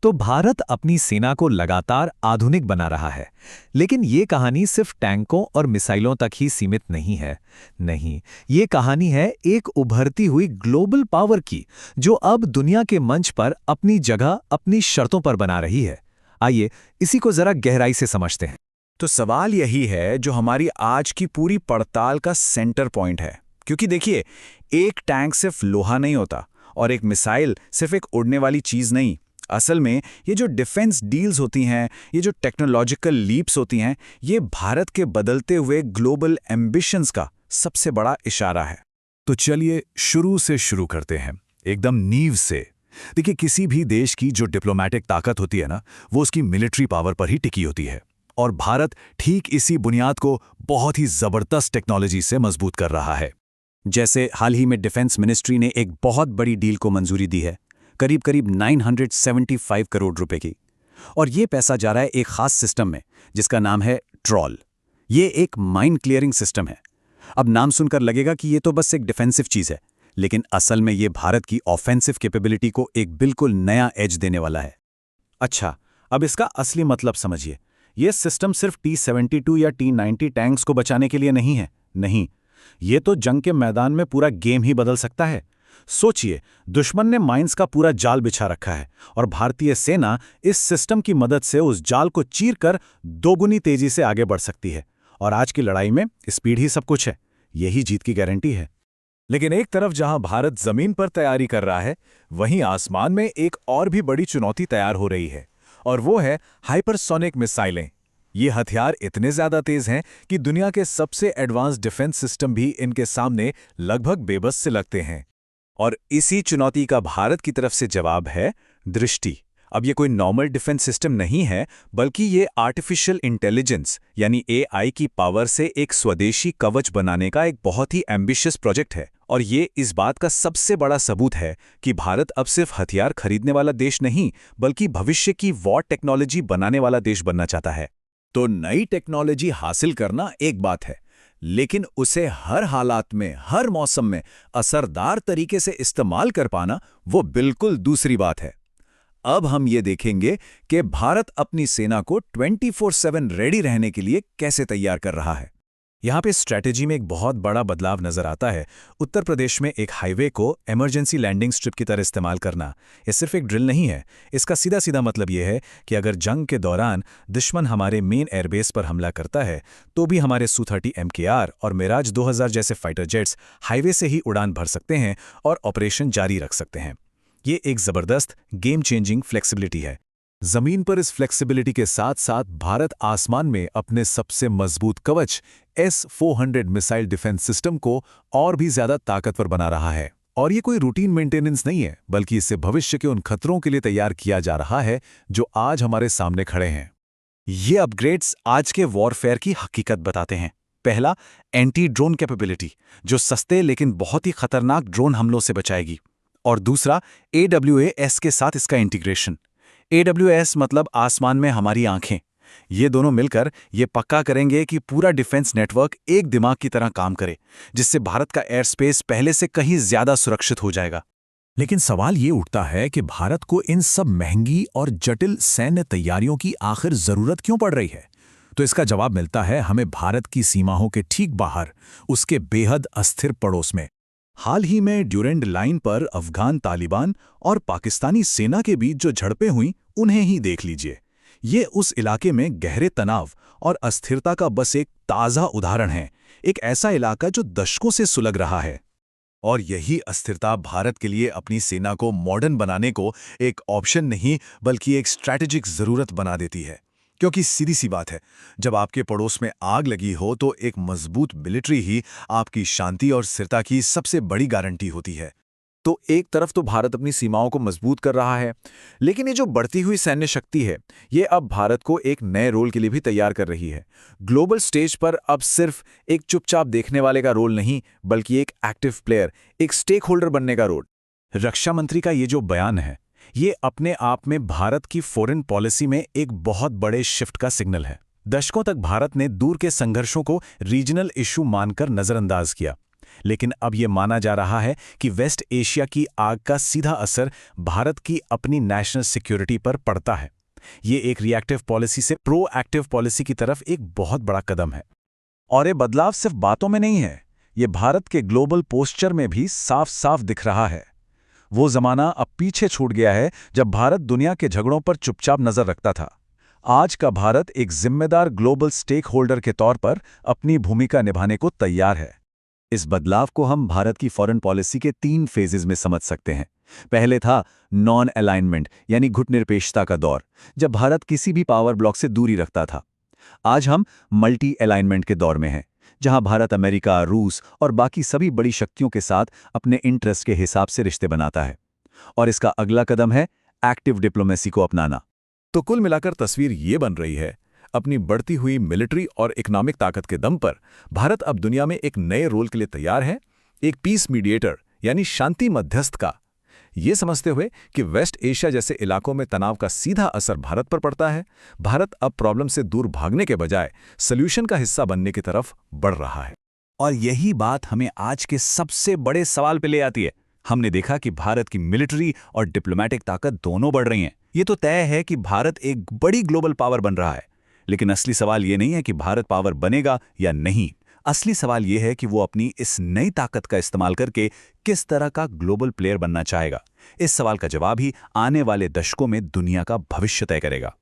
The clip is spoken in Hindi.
तो भारत अपनी सेना को लगातार आधुनिक बना रहा है। लेकिन ये कहानी सिर्फ टैंकों और मिसाइलों तक ही सीमित नहीं है। नहीं, ये कहानी है एक उभरती हुई ग्लोबल पावर की, जो अब दुनिया के मंच पर अपनी जगह अपनी शर्तों पर बना रही है। आइए इसी को जरा गहराई से समझते हैं। तो सवाल यही है जो हमारी आज की पूरी पड़ताल का सेंटर पॉइंट है। क्योंकि देखिए, एक टैंक सिर्फ लोहा नहीं होता और एक मिसाइल सिर्फ एक उड़ने वाली चीज नहीं। असल में ये जो डिफेंस डील्स होती हैं, ये जो टेक्नोलॉजिकल लीप्स होती हैं, ये भारत के बदलते हुए ग्लोबल एम्बिशंस का सबसे बड़ा इशारा है। तो चलिए शुरू से शुरू करते हैं, एकदम नींव से। देखिए, किसी भी देश की जो डिप्लोमैटिक ताकत होती है ना, वो उसकी मिलिट्री पावर पर ही टिकी होती है। और भारत ठीक इसी बुनियाद को बहुत ही जबरदस्त टेक्नोलॉजी से मजबूत कर रहा है। जैसे हाल ही में डिफेंस मिनिस्ट्री ने एक बहुत बड़ी डील को मंजूरी दी है, करीब करीब 975 करोड़ रुपए की। और ये पैसा जा रहा है एक खास सिस्टम में जिसका नाम है ट्रॉल। ये एक माइन क्लियरिंग सिस्टम है। अब नाम सुनकर लगेगा कि ये तो बस एक डिफेंसिव चीज है, लेकिन असल में ये भारत की ऑफेंसिव कैपेबिलिटी को एक बिल्कुल नया एज देने वाला है। अच्छा, अब इसका असली मतलब समझिए। ये सिस्टम सिर्फ T-72 या T-90 टैंक्स को बचाने के लिए नहीं है। नहीं, ये तो जंग के मैदान में पूरा गेम ही बदल सकता है। सोचिए, दुश्मन ने माइंस का पूरा जाल बिछा रखा है और भारतीय सेना इस सिस्टम की मदद से उस जाल को चीरकर दोगुनी तेजी से आगे बढ़ सकती है। और आज की लड़ाई में स्पीड ही सब कुछ है। यही जीत की गारंटी है। लेकिन एक तरफ जहां भारत जमीन पर तैयारी कर रहा है, वहीं आसमान में एक और भी बड़ी चुनौती तैयार हो रही है, और वो है हाइपरसोनिक मिसाइलें। ये हथियार इतने ज्यादा तेज हैं कि दुनिया के सबसे एडवांस डिफेंस सिस्टम भी इनके सामने लगभग बेबस से लगते हैं। और इसी चुनौती का भारत की तरफ से जवाब है दृष्टि। अब ये कोई नॉर्मल डिफेंस सिस्टम नहीं है, बल्कि ये आर्टिफिशियल इंटेलिजेंस यानी AI की पावर से एक स्वदेशी कवच बनाने का एक बहुत ही एम्बिशियस प्रोजेक्ट है। और ये इस बात का सबसे बड़ा सबूत है कि भारत अब सिर्फ हथियार खरीदने वाला देश नहीं, बल्कि भविष्य की वॉर टेक्नोलॉजी बनाने वाला देश बनना चाहता है। तो नई टेक्नोलॉजी हासिल करना एक बात है, लेकिन उसे हर हालात में, हर मौसम में असरदार तरीके से इस्तेमाल कर पाना वो बिल्कुल दूसरी बात है। अब हम ये देखेंगे कि भारत अपनी सेना को 24/7 रेडी रहने के लिए कैसे तैयार कर रहा है। यहाँ पे स्ट्रैटेजी में एक बहुत बड़ा बदलाव नजर आता है। उत्तर प्रदेश में एक हाईवे को इमरजेंसी लैंडिंग स्ट्रिप की तरह इस्तेमाल करना, ये सिर्फ एक ड्रिल नहीं है। इसका सीधा सीधा मतलब ये है कि अगर जंग के दौरान दुश्मन हमारे मेन एयरबेस पर हमला करता है, तो भी हमारे Su-30 MKR और मिराज 2000 जैसे फाइटर जेट्स हाईवे से ही उड़ान भर सकते हैं और ऑपरेशन जारी रख सकते हैं। ये एक जबरदस्त गेम चेंजिंग फ्लेक्सिबिलिटी है। जमीन पर इस फ्लेक्सिबिलिटी के साथ साथ भारत आसमान में अपने सबसे मजबूत कवच S-400 मिसाइल डिफेंस सिस्टम को और भी ज्यादा ताकतवर बना रहा है। और ये कोई रूटीन मेंटेनेंस नहीं है, बल्कि इसे भविष्य के उन खतरों के लिए तैयार किया जा रहा है जो आज हमारे सामने खड़े हैं। ये अपग्रेड्स आज के वॉरफेयर की हकीकत बताते हैं। पहला, एंटी ड्रोन कैपेबिलिटी, जो सस्ते लेकिन बहुत ही खतरनाक ड्रोन हमलों से बचाएगी। और दूसरा, AWAS के साथ इसका इंटीग्रेशन। AWAS मतलब आसमान में हमारी आंखें। ये दोनों मिलकर ये पक्का करेंगे कि पूरा डिफेंस नेटवर्क एक दिमाग की तरह काम करे, जिससे भारत का एयर स्पेस पहले से कहीं ज्यादा सुरक्षित हो जाएगा। लेकिन सवाल ये उठता है कि भारत को इन सब महंगी और जटिल सैन्य तैयारियों की आखिर जरूरत क्यों पड़ रही है? तो इसका जवाब मिलता है हमें भारत की सीमाओं के ठीक बाहर, उसके बेहद अस्थिर पड़ोस में। हाल ही में ड्यूरेंड लाइन पर अफगान तालिबान और पाकिस्तानी सेना के बीच जो झड़पें हुईं, उन्हें ही देख लीजिए। ये उस इलाके में गहरे तनाव और अस्थिरता का बस एक ताज़ा उदाहरण है। एक ऐसा इलाका जो दशकों से सुलग रहा है। और यही अस्थिरता भारत के लिए अपनी सेना को मॉडर्न बनाने को एक ऑप्शन नहीं, बल्कि एक स्ट्रैटेजिक ज़रूरत बना देती है। क्योंकि सीधी सी बात है, जब आपके पड़ोस में आग लगी हो तो एक मजबूत मिलिट्री ही आपकी शांति और स्थिरता की सबसे बड़ी गारंटी होती है। तो एक तरफ तो भारत अपनी सीमाओं को मजबूत कर रहा है, लेकिन ये जो बढ़ती हुई सैन्य शक्ति है, ये अब भारत को एक नए रोल के लिए भी तैयार कर रही है। ग्लोबल स्टेज पर अब सिर्फ एक चुपचाप देखने वाले का रोल नहीं, बल्कि एक एक्टिव प्लेयर, एक स्टेक होल्डर बनने का रोल। रक्षा मंत्री का ये जो बयान है, ये अपने आप में भारत की फॉरेन पॉलिसी में एक बहुत बड़े शिफ्ट का सिग्नल है। दशकों तक भारत ने दूर के संघर्षों को रीजनल इशू मानकर नजरअंदाज किया। लेकिन अब ये माना जा रहा है कि वेस्ट एशिया की आग का सीधा असर भारत की अपनी नेशनल सिक्योरिटी पर पड़ता है। ये एक रिएक्टिव पॉलिसी से प्रोएक्टिव पॉलिसी की तरफ एक बहुत बड़ा कदम है। और ये बदलाव सिर्फ बातों में नहीं है, ये भारत के ग्लोबल पोस्चर में भी साफ साफ दिख रहा है। वो जमाना अब पीछे छूट गया है जब भारत दुनिया के झगड़ों पर चुपचाप नजर रखता था। आज का भारत एक जिम्मेदार ग्लोबल स्टेक होल्डर के तौर पर अपनी भूमिका निभाने को तैयार है। इस बदलाव को हम भारत की फॉरेन पॉलिसी के 3 फेजेस में समझ सकते हैं। पहले था नॉन अलाइनमेंट यानी गुटनिरपेक्षता का दौर, जब भारत किसी भी पावर ब्लॉक से दूरी रखता था। आज हम मल्टी अलाइनमेंट के दौर में हैं, जहां भारत अमेरिका, रूस और बाकी सभी बड़ी शक्तियों के साथ अपने इंटरेस्ट के हिसाब से रिश्ते बनाता है। और इसका अगला कदम है एक्टिव डिप्लोमेसी को अपनाना। तो कुल मिलाकर तस्वीर ये बन रही है, अपनी बढ़ती हुई मिलिट्री और इकोनॉमिक ताकत के दम पर भारत अब दुनिया में एक नए रोल के लिए तैयार है, एक पीस मीडिएटर यानी शांति मध्यस्थ का। ये समझते हुए कि वेस्ट एशिया जैसे इलाकों में तनाव का सीधा असर भारत पर पड़ता है, भारत अब प्रॉब्लम से दूर भागने के बजाय सॉल्यूशन का हिस्सा बनने की तरफ बढ़ रहा है। और यही बात हमें आज के सबसे बड़े सवाल पे ले आती है। हमने देखा कि भारत की मिलिट्री और डिप्लोमेटिक ताकत दोनों बढ़ रही हैं। ये तो तय है कि भारत एक बड़ी ग्लोबल पावर बन रहा है, लेकिन असली सवाल ये नहीं है कि भारत पावर बनेगा या नहीं। असली सवाल ये है कि वो अपनी इस नई ताकत का इस्तेमाल करके किस तरह का ग्लोबल प्लेयर बनना चाहेगा। इस सवाल का जवाब ही आने वाले दशकों में दुनिया का भविष्य तय करेगा।